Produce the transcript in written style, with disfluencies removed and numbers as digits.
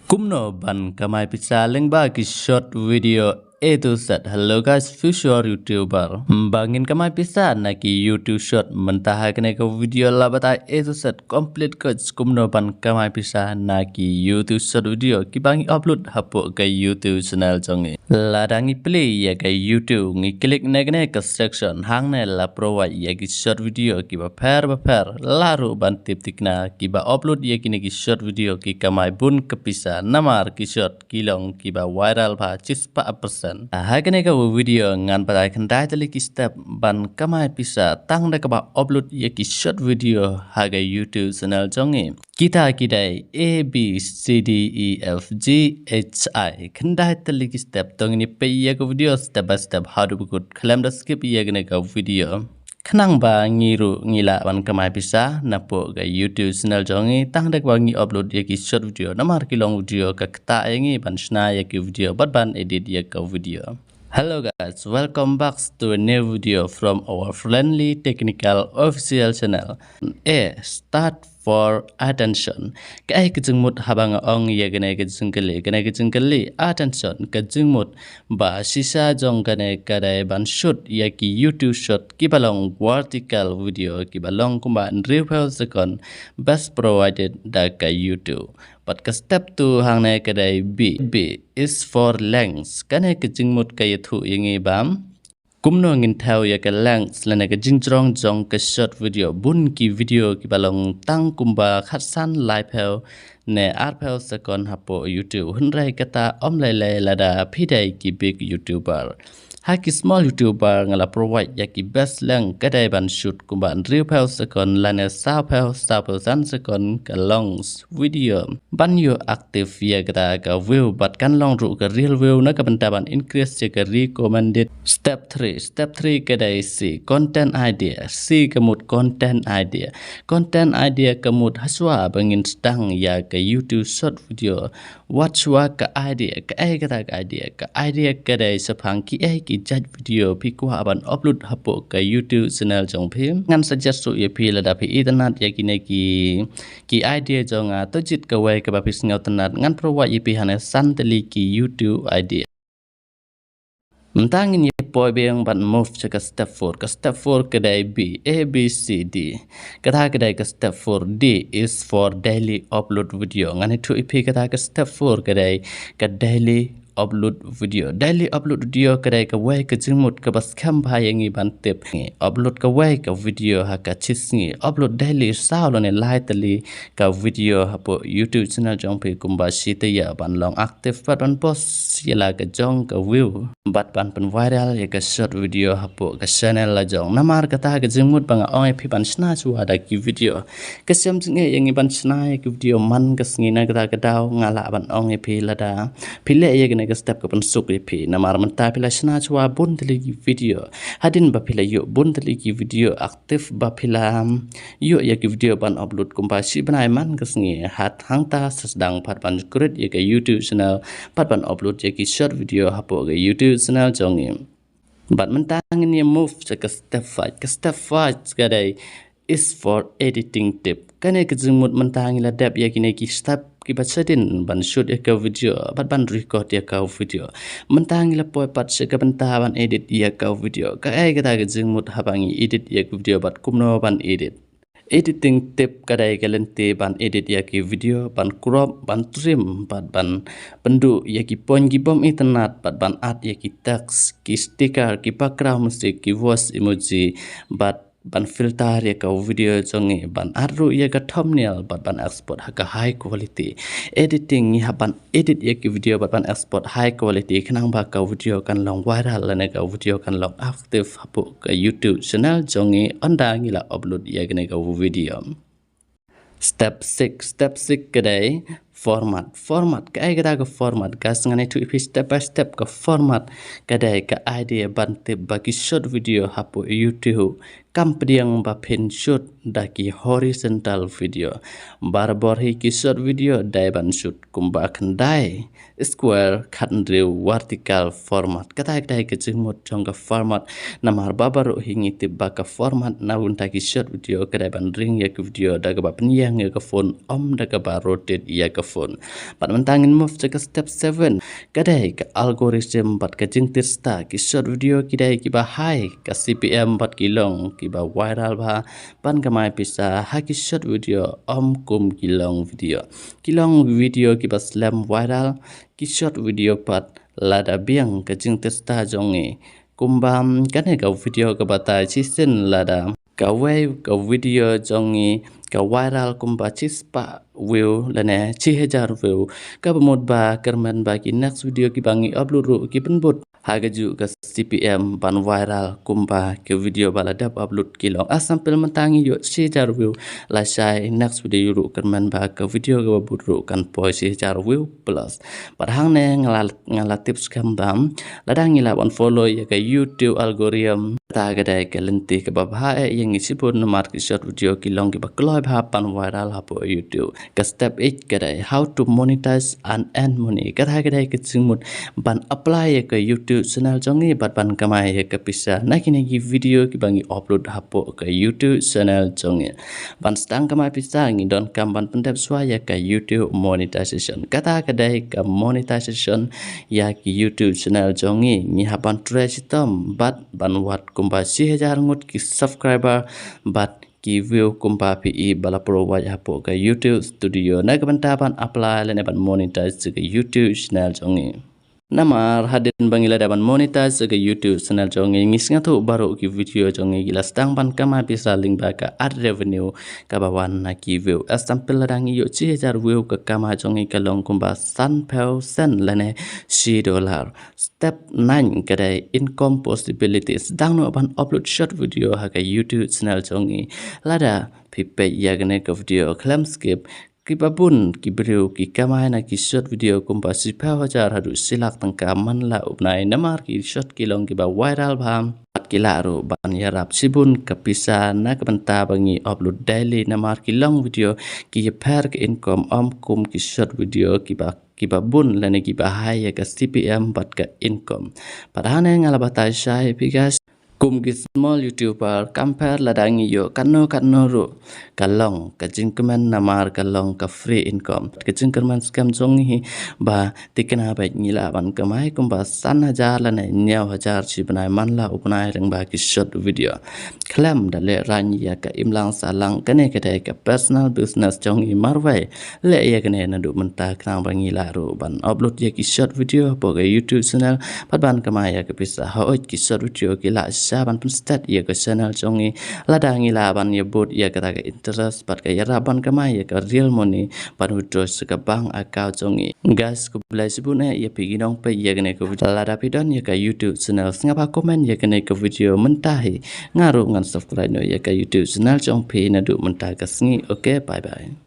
Kumno ban kamai pisa lyngba ki short video itu set. Hello guys, future YouTuber. Bangin kamai pisa na ki YouTube short mentah kena ke video lah bata itu set complete ke kumno ban kamai pisa na ki YouTube short video ki bangi upload hapo ke YouTube channel jongi. Ladangi play ya ke YouTube ngi klik na kena ke section hang na la provide ya ki short video ki ba pair laru ban tip tikna ki ba upload ya ki short video ki kamai bun ke pisa namar ki short kilong ki ba viral ba cispa persen. Hakane ka video ngan pada kendai tali ki step ban kamai pisa tang da ka ba upload ya ki short video haga YouTube channel jongi. Kita kidai A B C D E F G H I kendai tali ki step tong ni pe ya ka video step by step how to good kalam da skip ya gane ka video. Kenang ba ngiru ngila ban kamai pisa napo ga YouTube channel jongi tang dak ba ngi upload ya ki short video namar ki long video ka kta ngi ban sna ya ki video ban edit ya ka video. Hello guys, welcome back to a new video from our friendly technical official channel. Start for attention. Kai kejengmut habang ong ya gane kejengkeli attention kejengmut ba sisa jong gane kadai ban shoot ya ki YouTube shot ki balong vertical video ki balong kumba review second best provided da ka YouTube. But ka step 2 hang na kadai B is for length. Kane kejengmut kay thu ingi bam. Kumno ngin thao ya ka length lana ka jingrong jong ka short video bun ki video ki balong tang kumba khatsan live heo ne arpel second hapo YouTube hunrai kata omlai lada pidai ki big YouTuber. Haki small YouTuber ngala provide ya ki best length kadai ban shoot kumba review second lana sapel second ka long video ban yo active ya kata ka view bat kan long ru ka real view na ka bantaban increase ya ka recommended. Step 3 kadai C content idea. C kemut content idea kemut haswa bangin stang ya ka YouTube short video watchwa ka idea ka idea kadai sapang ki ki judge video pi kwa ban upload hapo ka YouTube channel jong phim ngan suggest su ye pi lada pi internet ya ki idea jong to jit ka wai ka ba pi ngau tanat ngan provide ye pi hana santali ki YouTube idea. Mentangin ye poi beng ban move ke step 4 kedai B A B C D kata kedai ke step 4 D is for daily upload video ngan itu ipi kata ke step 4 kedai ke daily upload video kedai ke wai ke jengmut ke bas kam bhayangi ban tip upload ke wai ke video ha ka chisngi upload daily sao lo ne lai tali ka video hapo YouTube channel jong pe kumba sita ya ban long active ban post yala ke jong ke view bat ban pen viral ya ke short video hapo ke channel la jong namar kata ke jengmut bang ong pi ban sna chu ada ki video ke sem nge yang ban sna ki video man ke sngi na kata ke daw ngala ban ong pi lada pile ye ke step ke pensuk pi namar menta pila sna chwa bun teli video hadin ba pila yo bun teli video aktif ba pila yo ya ki video ban upload kumpa si banai man ke sngi hat hangta sedang pat ban create ya ke YouTube channel pat ban upload ya ki short video hapo ke YouTube channel jongi bat mentangin ye move ke step 5 kadai is for editing tip kane ke jengmut mentangin la dep ya ki step ki basadin ban shoot ya ka video bat ban record ya ka video mentang la poi pat se ka banta ban edit ya ka video ka ai kata ke jengmut habangi edit ya video bat kumno ban edit editing tip kadai galente ban edit ya ki video ban crop ban trim bat ban pendu ya ki point ki bom internet bat ban art ya ki text ki sticker ki background music ki voice emoji bat ban filter ya ka video jongi ban arru ya ka thumbnail bat ban export ha ka high quality editing ya ban edit ya ki video bat ban export high quality khnang ba ka video kan long viral la ka video kan long active hapo ka YouTube channel jongi anda ngila upload ya ka video. Step 6 kadai format ka ai kata ke format gas ngane tu step by step ke format kadai ka idea bante bagi short video hapo YouTube kam pediang ba pin shoot daki horizontal video barbor hi ki short video dai ban shoot kumba khandai square khandriu vertical format kata ke jengmut jong ka format namar babaru hingi tibba ka format naun taki short video kadai ban ring ya ke video daga ba penyang ya ke phone om daga ba rotate ya ke phone. Pat mentangin move ke step 7 kadai ke algorithm pat ke jing tirsta ki short video kidai ki ba high ke CPM pat ki long ki ba viral ba pan kamai pisa ha ki short video kum ki long video ki ba slam viral ki short video pat lada biang ke jing tirsta jongi kumbam kane ka video ka batai chisin lada ka wave ka video jongi ka viral kumba chispa view lane 6000 view ka bamod ba kerman ba ki next video ki bangi upload ru ki penbut haga ju ka CPM ban viral kumba ke video bala dap upload ki long asampel mentangi yo 6000 view la sai next video ru kerman ba ka video ka babut ru kan poi 6000 view plus padhang ne ngala tips kambam ladang ngila on follow ya ka YouTube algorithm ta gadai ke lenti ke babha yang isi pun nomor ki short video ki long ki bakloi bha pan viral ha po YouTube ke step 8 gadai how to monetize and earn money kadai gadai ke singmut ban apply ya ke YouTube channel jongi bat ban kamai ya ke pisa nakini ki video ki bangi upload ha po ke YouTube channel jongi ban stang kamai pisa ngi don kam ban pendep swa ya ke YouTube monetization kata gadai ke monetization ya ki YouTube channel jongi ni haban trash tom bat ban wat kumba 6000 ngut ki subscriber bat ki view kumba PE bala provide hapo ke YouTube studio na kebantaban apply lene ban monetize ke YouTube channel jongi namar hadin bangila daban monetize ke YouTube channel jongi ngis ngatu baru ki video jongi gila stang ban kama bisa lyngba ka ad revenue ka bawan na ki view asampel ladang yo 6000 view ke kama jongi ka long kumba san pel sen lene $10 step 9 kadai income possibilities dang no ban upload short video ha ka YouTube channel jongi lada pipe yagne ka video clamskip kibabun kibriu ki kamai na ki short video kumpa sipa wajar hadu silak tangka man la upnai namar ki short kilong ki ba viral bham kila ro ban yarap sibun kapisa na kabanta bangi upload daily namar ki long video ki per ke income kum ki short video ki ba bun lane ki ba high ka CPM bat ka income padahane ngalabata shai pigas kum ki small YouTuber compare ladang yo kanno ro kalong kajing kemen namar kalong ka free income kajing kerman scam jongi ba tikena ba ngila ban kamai kum ba 3000 lane 9000 chi banai manla upnai reng ba ki short video klam dale ran ya ka imlang salang kane kedai ka personal business jongi marwai le ya kane nadu menta krang ba ngila ro ban upload ya ki short video po ga YouTube channel pat ban kamai ya ka pisa ha oi ki short video ki la saban pun start ya ke channel jongi ladang ilaban ya bot ya kata ke interest pat ke yaraban kamai ya ke real money pan withdraw ke bank account jongi guys ku belai sibune ya piginong pe ya kene ke lada pidon ya ke YouTube channel ngapa komen ya kene ke video mentahi ngaru ngan subscribe no ya ke YouTube channel jong pe na du mentah ke sngi okay bye bye